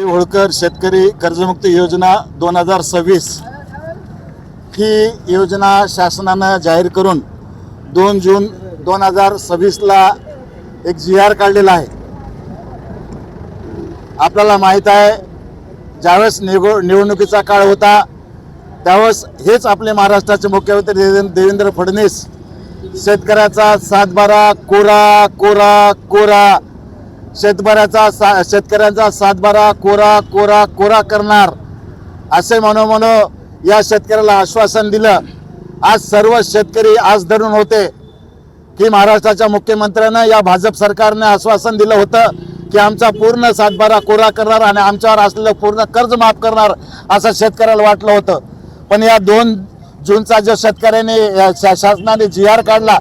होळकर शेतकरी कर्जमुक्ती योजना 2026 ही योजना शासनानं जाहीर करून 2 जून 2026ला एक GR काढलेला आहे। आपल्याला माहीत आहे, ज्यावेळेस निवडणुकीचा काळ होता त्यावेळेस हेच आपले महाराष्ट्राचे मुख्यमंत्री देवेंद्र फडणवीस शेतकऱ्याचा 7/12 कोरा कोरा कोरा शेतकऱ्यांचा 7/12 कोरा कोरा कोरा करणार असे म्हणून या शेतकऱ्याला आश्वासन दिलं। आज सर्व शेतकरी आज धरून होते की महाराष्ट्राच्या मुख्यमंत्र्यांना या भाजप सरकारने आश्वासन दिलं होतं की आमचा पूर्ण 7/12 कोरा करणार आणि आमच्यावर असलेलं पूर्ण कर्ज माफ करणार असं शेतकऱ्याला वाटलं होतं। पण या 2 जूनचा जो शेतकऱ्यांनी शासनाने GR काढला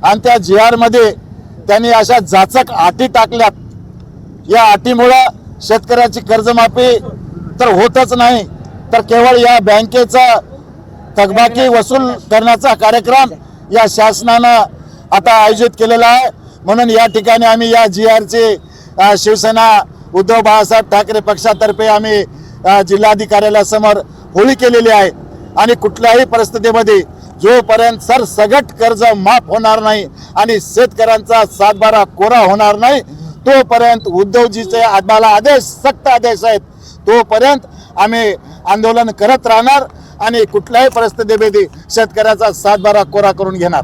आणि त्या GR मध्ये त्यांनी अशा जाचक अटी टाकल्यात, या अटीमुळे शेतकऱ्याची कर्जमाफी तर होतच नाही तर केवळ या बँकेचा थकबाकी वसूल करण्याचा कार्यक्रम या शासनानं आता आयोजित केलेला आहे। म्हणून या ठिकाणी आम्ही या GRचे शिवसेना उद्धव बाळासाहेब ठाकरे पक्षातर्फे आम्ही जिल्हाधिकाऱ्यासमोर होळी केलेली आहे आणि कुठल्याही परिस्थितीमध्ये जोपर्यंत सरसगट कर्ज माफ होणार नाही आणि शेतकऱ्यांचा 7/12 कोरा होणार नाही तोपर्यंत उद्धवजीचे आम्हाला आदेश सक्त आदेश आहेत, तोपर्यंत आम्ही आंदोलन करत राहणार आणि कुठल्याही परिस्थितीमध्ये शेतकऱ्याचा 7/12 कोरा करून घेणार।